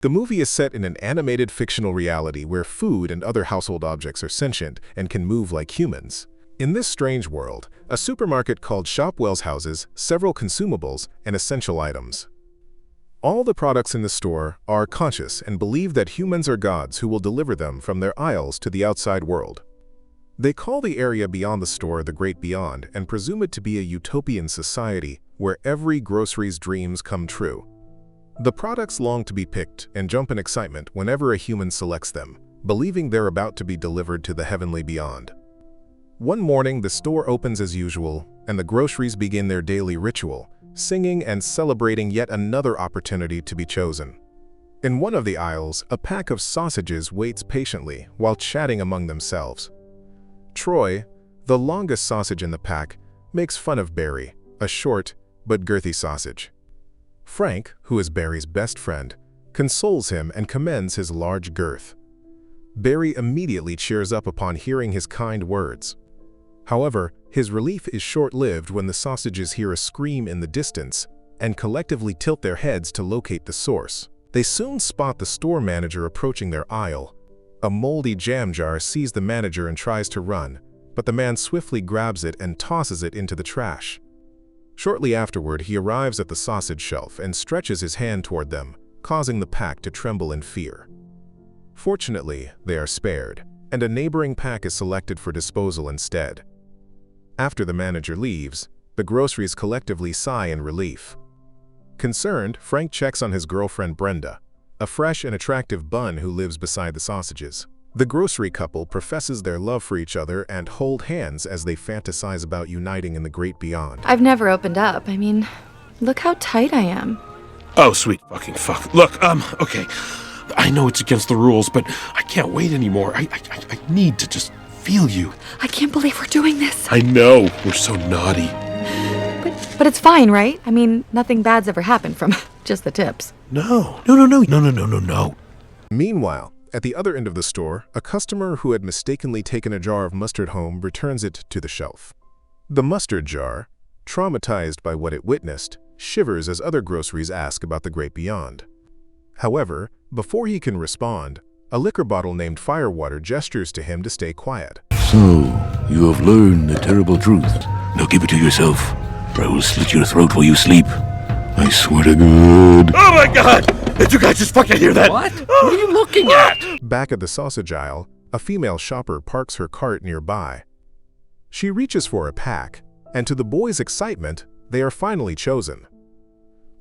The movie is set in an animated fictional reality where food and other household objects are sentient and can move like humans. In this strange world, a supermarket called Shopwell's houses several consumables and essential items. All the products in the store are conscious and believe that humans are gods who will deliver them from their aisles to the outside world. They call the area beyond the store the Great Beyond and presume it to be a utopian society where every grocery's dreams come true. The products long to be picked and jump in excitement whenever a human selects them, believing they're about to be delivered to the heavenly beyond. One morning, the store opens as usual, and the groceries begin their daily ritual, singing and celebrating yet another opportunity to be chosen. In one of the aisles, a pack of sausages waits patiently while chatting among themselves. Troy, the longest sausage in the pack, makes fun of Barry, a short but girthy sausage. Frank, who is Barry's best friend, consoles him and commends his large girth. Barry immediately cheers up upon hearing his kind words. However, his relief is short-lived when the sausages hear a scream in the distance and collectively tilt their heads to locate the source. They soon spot the store manager approaching their aisle. A moldy jam jar sees the manager and tries to run, but the man swiftly grabs it and tosses it into the trash. Shortly afterward, he arrives at the sausage shelf and stretches his hand toward them, causing the pack to tremble in fear. Fortunately, they are spared, and a neighboring pack is selected for disposal instead. After the manager leaves, the groceries collectively sigh in relief. Concerned, Frank checks on his girlfriend Brenda, a fresh and attractive bun who lives beside the sausages. The grocery couple professes their love for each other and hold hands as they fantasize about uniting in the great beyond. I've never opened up. I mean, look how tight I am. Oh, sweet fucking fuck. Look, okay. I know it's against the rules, but I can't wait anymore. I need to just feel you. I can't believe we're doing this. I know. We're so naughty. But it's fine, right? I mean, nothing bad's ever happened from just the tips. No. Meanwhile, at the other end of the store, a customer who had mistakenly taken a jar of mustard home returns it to the shelf. The mustard jar, traumatized by what it witnessed, shivers as other groceries ask about the great beyond. However, before he can respond, a liquor bottle named Firewater gestures to him to stay quiet. So, you have learned the terrible truth. Now keep it to yourself, or I will slit your throat while you sleep. I swear to God. Oh my God! Did you guys just fucking hear that? What? What are you looking at? Back at the sausage aisle, a female shopper parks her cart nearby. She reaches for a pack, and to the boys' excitement, they are finally chosen.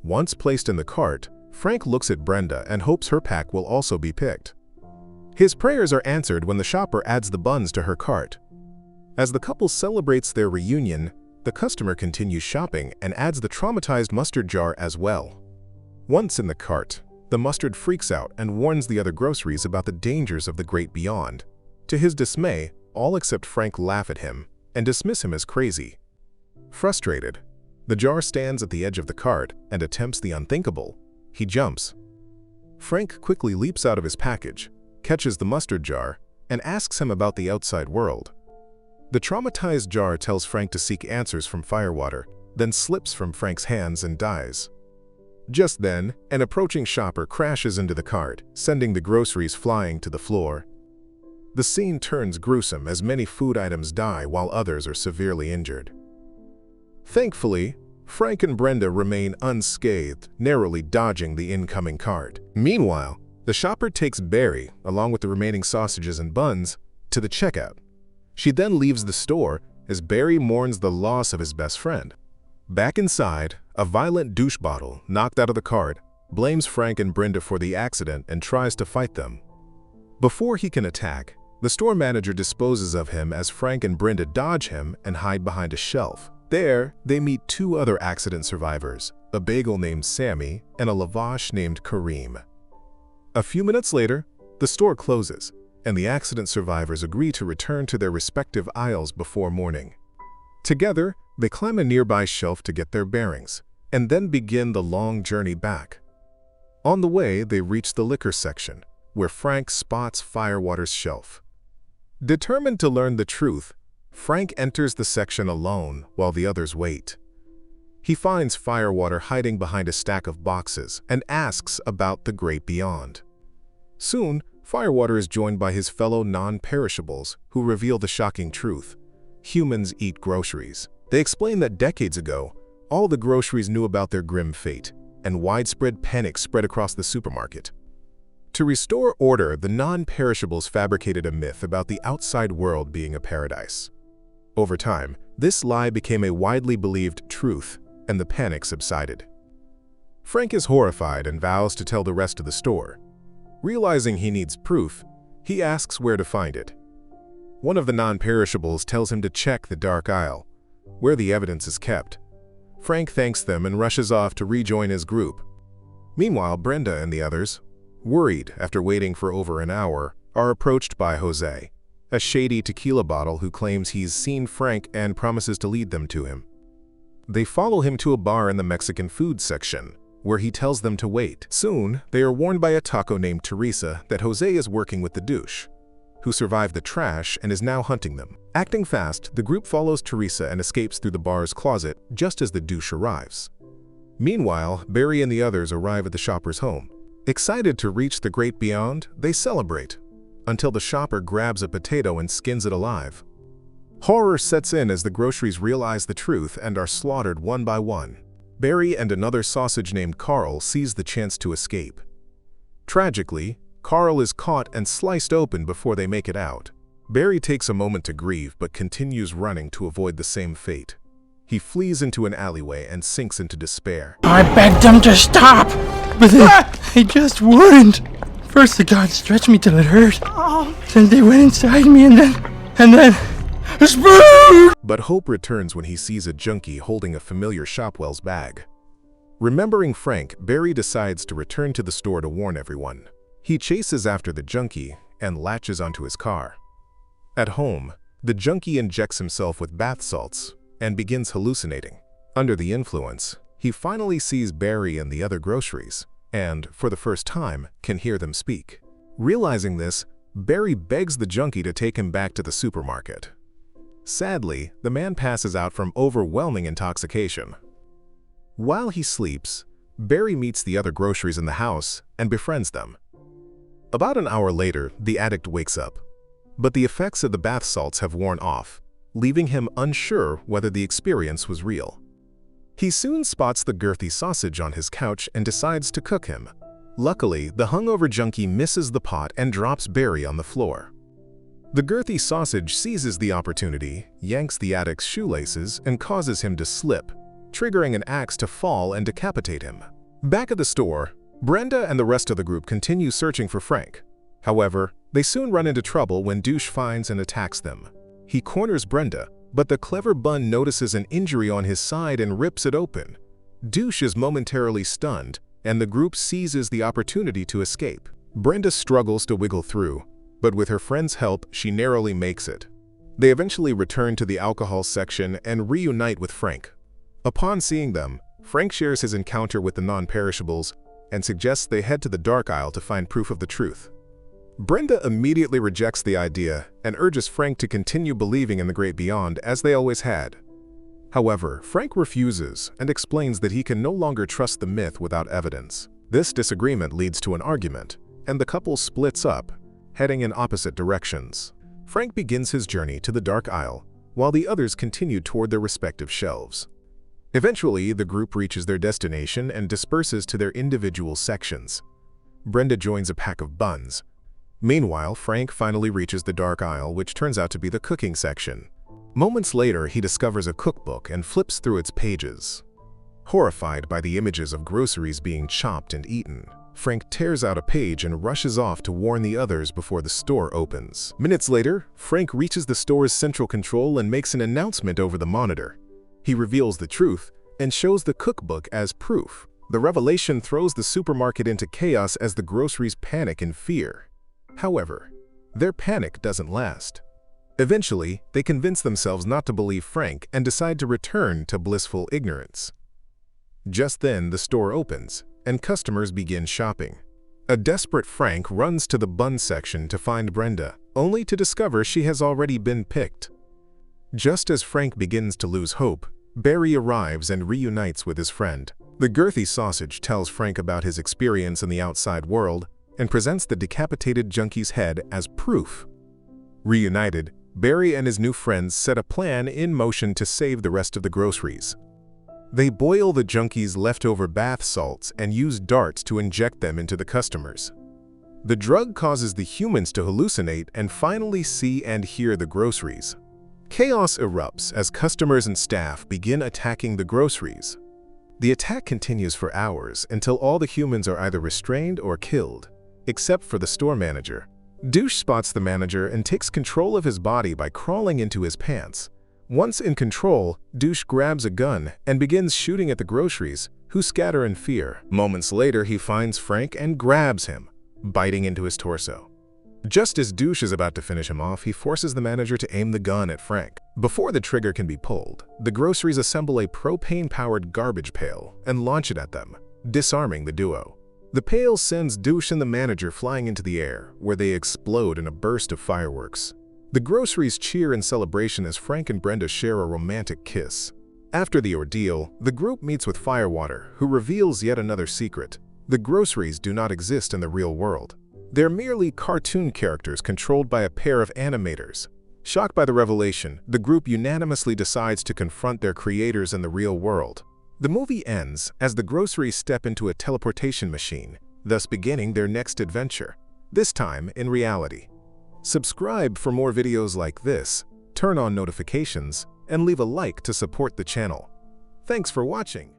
Once placed in the cart, Frank looks at Brenda and hopes her pack will also be picked. His prayers are answered when the shopper adds the buns to her cart. As the couple celebrates their reunion, the customer continues shopping and adds the traumatized mustard jar as well. Once in the cart, the mustard freaks out and warns the other groceries about the dangers of the great beyond. To his dismay, all except Frank laugh at him and dismiss him as crazy. Frustrated, the jar stands at the edge of the cart and attempts the unthinkable. He jumps. Frank quickly leaps out of his package, catches the mustard jar, and asks him about the outside world. The traumatized jar tells Frank to seek answers from Firewater, then slips from Frank's hands and dies. Just then, an approaching shopper crashes into the cart, sending the groceries flying to the floor. The scene turns gruesome as many food items die while others are severely injured. Thankfully, Frank and Brenda remain unscathed, narrowly dodging the incoming cart. Meanwhile, the shopper takes Barry, along with the remaining sausages and buns, to the checkout. She then leaves the store as Barry mourns the loss of his best friend. Back inside, a violent douche bottle, knocked out of the cart, blames Frank and Brenda for the accident and tries to fight them. Before he can attack, the store manager disposes of him as Frank and Brenda dodge him and hide behind a shelf. There, they meet two other accident survivors, a bagel named Sammy and a lavash named Kareem. A few minutes later, the store closes, and the accident survivors agree to return to their respective aisles before morning. Together, they climb a nearby shelf to get their bearings, and then begin the long journey back. On the way, they reach the liquor section, where Frank spots Firewater's shelf. Determined to learn the truth, Frank enters the section alone while the others wait. He finds Firewater hiding behind a stack of boxes and asks about the great beyond. Soon, Firewater is joined by his fellow non-perishables who reveal the shocking truth. Humans eat groceries. They explain that decades ago, all the groceries knew about their grim fate, and widespread panic spread across the supermarket. To restore order, the non-perishables fabricated a myth about the outside world being a paradise. Over time, this lie became a widely believed truth, and the panic subsided. Frank is horrified and vows to tell the rest of the store. Realizing he needs proof, he asks where to find it. One of the non-perishables tells him to check the dark aisle, where the evidence is kept. Frank thanks them and rushes off to rejoin his group. Meanwhile, Brenda and the others, worried after waiting for over an hour, are approached by Jose, a shady tequila bottle who claims he's seen Frank and promises to lead them to him. They follow him to a bar in the Mexican food section, where he tells them to wait. Soon, they are warned by a taco named Teresa that Jose is working with the douche, who survived the trash and is now hunting them. Acting fast, the group follows Teresa and escapes through the bar's closet just as the douche arrives. Meanwhile, Barry and the others arrive at the shopper's home. Excited to reach the great beyond, they celebrate, until the shopper grabs a potato and skins it alive. Horror sets in as the groceries realize the truth and are slaughtered one by one. Barry and another sausage named Carl seize the chance to escape. Tragically, Carl is caught and sliced open before they make it out. Barry takes a moment to grieve but continues running to avoid the same fate. He flees into an alleyway and sinks into despair. I begged them to stop, but they just wouldn't. First the guards stretched me till it hurt. Then they went inside me and then... Spoon! But hope returns when he sees a junkie holding a familiar Shopwell's bag. Remembering Frank, Barry decides to return to the store to warn everyone. He chases after the junkie and latches onto his car. At home, the junkie injects himself with bath salts and begins hallucinating. Under the influence, he finally sees Barry and the other groceries, and, for the first time, can hear them speak. Realizing this, Barry begs the junkie to take him back to the supermarket. Sadly, the man passes out from overwhelming intoxication. While he sleeps, Barry meets the other groceries in the house and befriends them. About an hour later, the addict wakes up, but the effects of the bath salts have worn off, leaving him unsure whether the experience was real. He soon spots the girthy sausage on his couch and decides to cook him. Luckily, the hungover junkie misses the pot and drops Barry on the floor. The girthy sausage seizes the opportunity, yanks the addict's shoelaces, and causes him to slip, triggering an axe to fall and decapitate him. Back at the store, Brenda and the rest of the group continue searching for Frank. However, they soon run into trouble when Douche finds and attacks them. He corners Brenda, but the clever Bun notices an injury on his side and rips it open. Douche is momentarily stunned, and the group seizes the opportunity to escape. Brenda struggles to wiggle through, but with her friend's help, she narrowly makes it. They eventually return to the alcohol section and reunite with Frank. Upon seeing them, Frank shares his encounter with the non-perishables and suggests they head to the dark aisle to find proof of the truth. Brenda immediately rejects the idea and urges Frank to continue believing in the great beyond as they always had. However, Frank refuses and explains that he can no longer trust the myth without evidence. This disagreement leads to an argument, and the couple splits up, heading in opposite directions. Frank begins his journey to the dark aisle, while the others continue toward their respective shelves. Eventually, the group reaches their destination and disperses to their individual sections. Brenda joins a pack of buns. Meanwhile, Frank finally reaches the dark aisle, which turns out to be the cooking section. Moments later, he discovers a cookbook and flips through its pages. Horrified by the images of groceries being chopped and eaten, Frank tears out a page and rushes off to warn the others before the store opens. Minutes later, Frank reaches the store's central control and makes an announcement over the monitor. He reveals the truth and shows the cookbook as proof. The revelation throws the supermarket into chaos as the groceries panic in fear. However, their panic doesn't last. Eventually, they convince themselves not to believe Frank and decide to return to blissful ignorance. Just then, the store opens, and customers begin shopping. A desperate Frank runs to the bun section to find Brenda, only to discover she has already been picked. Just as Frank begins to lose hope, Barry arrives and reunites with his friend. The girthy sausage tells Frank about his experience in the outside world and presents the decapitated junkie's head as proof. Reunited, Barry and his new friends set a plan in motion to save the rest of the groceries. They boil the junkie's leftover bath salts and use darts to inject them into the customers. The drug causes the humans to hallucinate and finally see and hear the groceries. Chaos erupts as customers and staff begin attacking the groceries. The attack continues for hours until all the humans are either restrained or killed, except for the store manager. Douche spots the manager and takes control of his body by crawling into his pants. Once in control, Douche grabs a gun and begins shooting at the groceries, who scatter in fear. Moments later, he finds Frank and grabs him, biting into his torso. Just as Douche is about to finish him off, he forces the manager to aim the gun at Frank. Before the trigger can be pulled, the groceries assemble a propane-powered garbage pail and launch it at them, disarming the duo. The pail sends Douche and the manager flying into the air, where they explode in a burst of fireworks. The groceries cheer in celebration as Frank and Brenda share a romantic kiss. After the ordeal, the group meets with Firewater, who reveals yet another secret. The groceries do not exist in the real world. They're merely cartoon characters controlled by a pair of animators. Shocked by the revelation, the group unanimously decides to confront their creators in the real world. The movie ends as the groceries step into a teleportation machine, thus beginning their next adventure, this time in reality. Subscribe for more videos like this, turn on notifications, and leave a like to support the channel. Thanks for watching.